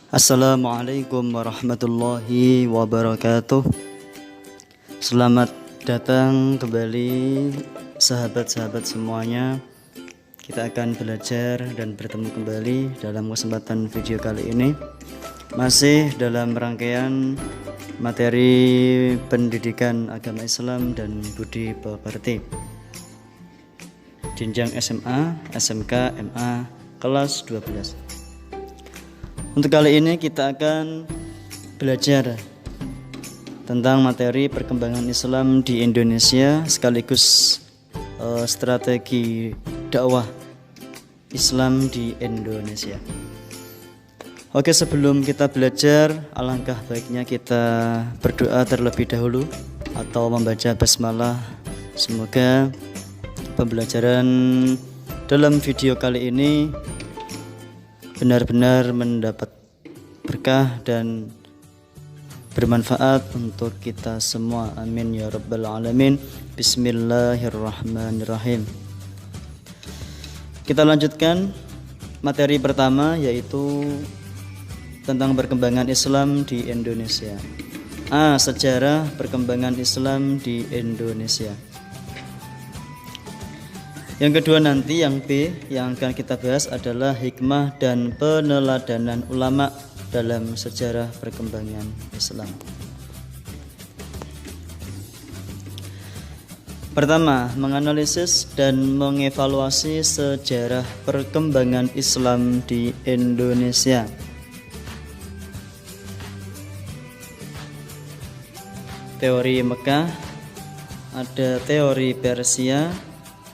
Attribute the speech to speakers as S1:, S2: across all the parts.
S1: Assalamualaikum warahmatullahi wabarakatuh. Selamat datang kembali sahabat-sahabat semuanya. Kita akan belajar dan bertemu kembali dalam kesempatan video kali ini. Masih dalam rangkaian materi pendidikan agama Islam dan budi pekerti jenjang SMA, SMK, MA kelas 12. Untuk kali ini kita akan belajar tentang materi perkembangan Islam di Indonesia sekaligus strategi dakwah Islam di Indonesia. Oke, sebelum kita belajar, alangkah baiknya kita berdoa terlebih dahulu atau membaca basmalah. Semoga pembelajaran dalam video kali ini benar-benar mendapat berkah dan bermanfaat untuk kita semua. Amin ya rabbal alamin. Bismillahirrahmanirrahim. Kita lanjutkan materi pertama, yaitu tentang perkembangan Islam di Indonesia. Sejarah perkembangan Islam di Indonesia. Yang kedua nanti, yang B, yang akan kita bahas adalah hikmah dan peneladanan ulama dalam sejarah perkembangan Islam. Pertama, menganalisis dan mengevaluasi sejarah perkembangan Islam di Indonesia. Teori Mekah, ada teori Persia,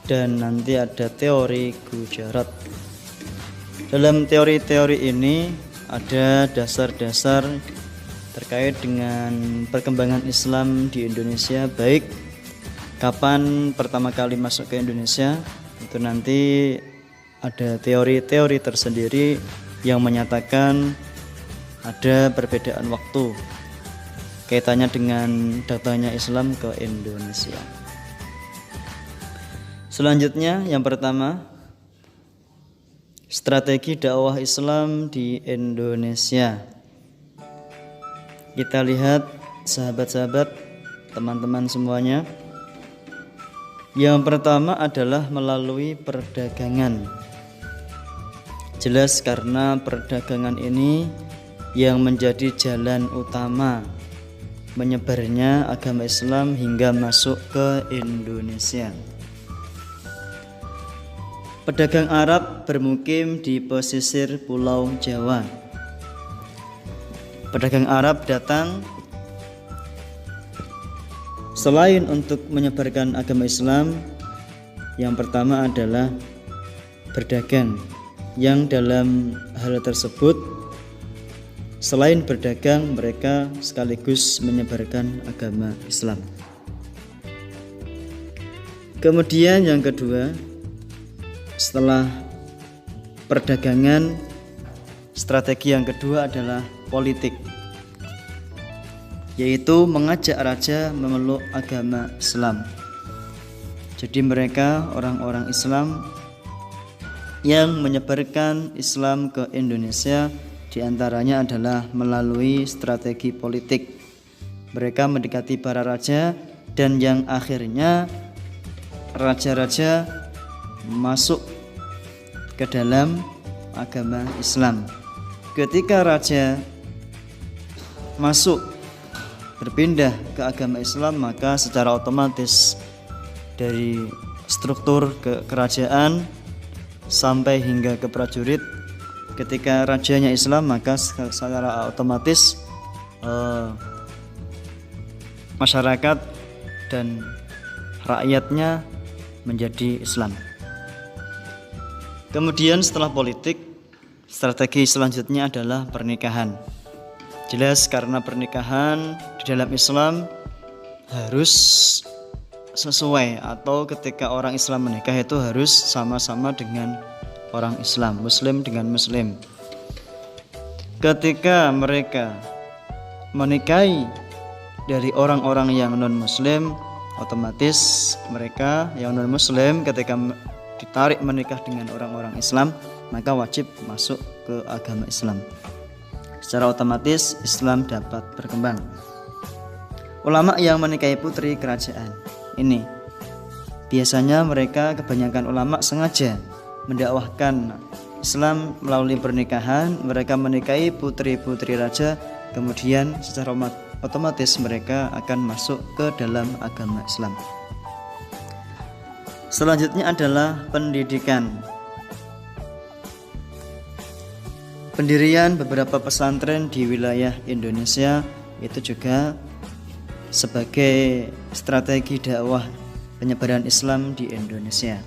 S1: dan nanti ada teori Gujarat. Dalam teori-teori ini ada dasar-dasar terkait dengan perkembangan Islam di Indonesia, baik kapan pertama kali masuk ke Indonesia, itu nanti ada teori-teori tersendiri yang menyatakan ada perbedaan waktu kaitannya dengan datangnya Islam ke Indonesia. Selanjutnya, yang pertama, strategi dakwah Islam di Indonesia. Kita lihat sahabat-sahabat, teman-teman semuanya. Yang pertama adalah melalui perdagangan. Jelas karena perdagangan ini yang menjadi jalan utama menyebarnya agama Islam hingga masuk ke Indonesia. Pedagang Arab bermukim di pesisir Pulau Jawa. Pedagang Arab datang selain untuk menyebarkan agama Islam, yang pertama adalah berdagang, yang dalam hal tersebut selain berdagang mereka sekaligus menyebarkan agama Islam. Kemudian yang kedua, setelah perdagangan, strategi yang kedua adalah politik, yaitu mengajak raja memeluk agama Islam. Jadi mereka orang-orang Islam yang menyebarkan Islam ke Indonesia, diantaranya adalah melalui strategi politik. Mereka mendekati para raja, dan yang akhirnya raja-raja masuk ke dalam agama Islam. Ketika raja masuk berpindah ke agama Islam, maka secara otomatis dari struktur kerajaan sampai hingga ke prajurit, ketika rajanya Islam, maka secara otomatis masyarakat dan rakyatnya menjadi Islam. Kemudian setelah politik, strategi selanjutnya adalah pernikahan. Jelas karena pernikahan di dalam Islam harus sesuai, atau ketika orang Islam menikah itu harus sama-sama dengan orang Islam, Muslim dengan Muslim. Ketika mereka menikahi dari orang-orang yang non-Muslim, otomatis mereka yang non-Muslim ketika ditarik menikah dengan orang-orang Islam, maka wajib masuk ke agama Islam. secara otomatis Islam dapat berkembang. Ulama yang menikahi putri kerajaan ini biasanya mereka, kebanyakan ulama sengaja mendakwahkan Islam melalui pernikahan. Mereka menikahi putri-putri raja, kemudian secara otomatis mereka akan masuk ke dalam agama Islam. Selanjutnya adalah pendidikan. Pendirian beberapa pesantren di wilayah Indonesia itu juga sebagai strategi dakwah penyebaran Islam di Indonesia.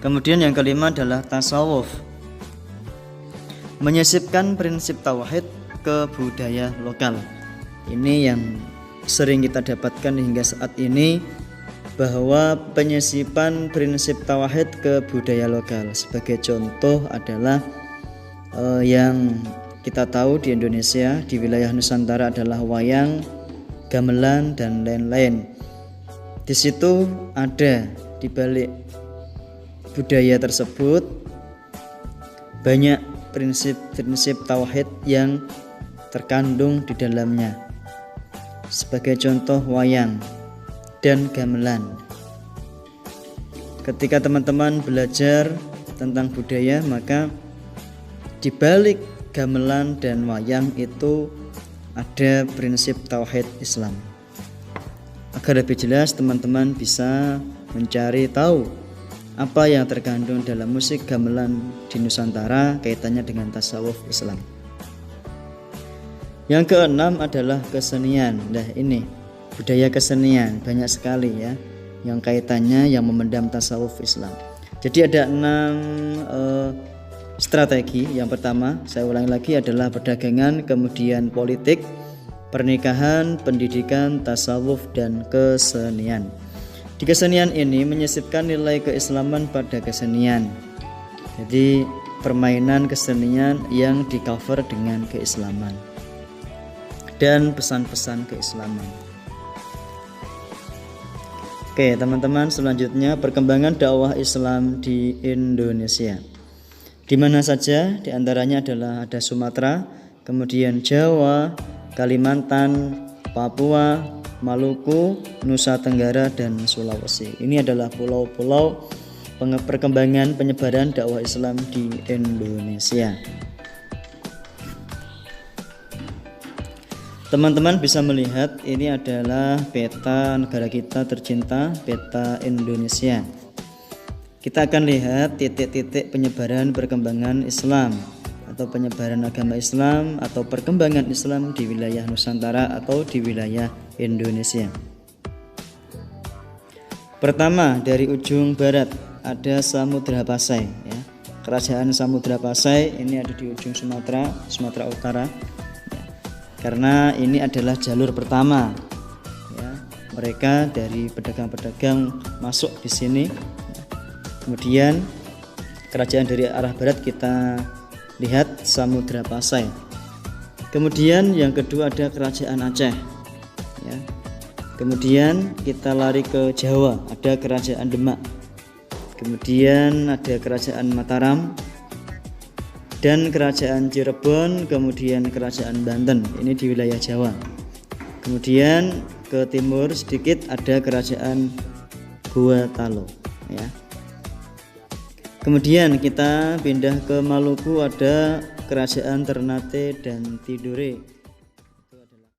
S1: Kemudian yang kelima adalah tasawuf, menyisipkan prinsip tauhid ke budaya lokal. Ini yang sering kita dapatkan hingga saat ini, bahwa penyisipan prinsip tauhid ke budaya lokal. Sebagai contoh adalah yang kita tahu di Indonesia, di wilayah Nusantara adalah wayang, gamelan, dan lain-lain. Di situ ada di balik budaya tersebut banyak prinsip-prinsip tauhid yang terkandung di dalamnya. Sebagai contoh wayang dan gamelan. Ketika teman-teman belajar tentang budaya, maka di balik gamelan dan wayang itu ada prinsip tauhid Islam. Agar lebih jelas teman-teman bisa mencari tahu apa yang terkandung dalam musik gamelan di Nusantara kaitannya dengan tasawuf Islam. Yang keenam adalah kesenian. Nah, ini budaya kesenian banyak sekali ya yang kaitannya, yang memendam tasawuf Islam. Jadi ada 6 strategi. Yang pertama, saya ulangi lagi, adalah perdagangan, kemudian politik, pernikahan, pendidikan, tasawuf, dan kesenian. Di kesenian ini menyisipkan nilai keislaman pada kesenian. Jadi permainan kesenian yang di cover dengan keislaman dan pesan-pesan keislaman. Oke teman-teman, selanjutnya perkembangan dakwah Islam di Indonesia. Di mana saja? Di antaranya adalah ada Sumatera, kemudian Jawa, Kalimantan, Papua, Maluku, Nusa Tenggara, dan Sulawesi. Ini adalah pulau-pulau perkembangan penyebaran dakwah Islam di Indonesia. Teman-teman bisa melihat ini adalah peta negara kita tercinta, peta Indonesia. Kita akan lihat titik-titik penyebaran perkembangan Islam atau penyebaran agama Islam atau perkembangan Islam di wilayah Nusantara atau di wilayah Indonesia. Pertama, dari ujung barat ada Samudra Pasai ya. Kerajaan Samudra Pasai ini ada di ujung Sumatera Utara ya. Karena ini adalah jalur pertama ya. Mereka dari pedagang-pedagang masuk di sini. Kemudian kerajaan dari arah barat kita lihat Samudra Pasai. Kemudian yang kedua ada kerajaan Aceh ya. Kemudian kita lari ke Jawa, ada kerajaan Demak. Kemudian ada kerajaan Mataram dan kerajaan Cirebon, kemudian kerajaan Banten. Ini di wilayah Jawa. Kemudian ke timur sedikit ada kerajaan Gorontalo ya. Kemudian kita pindah ke Maluku, ada kerajaan Ternate dan Tidore.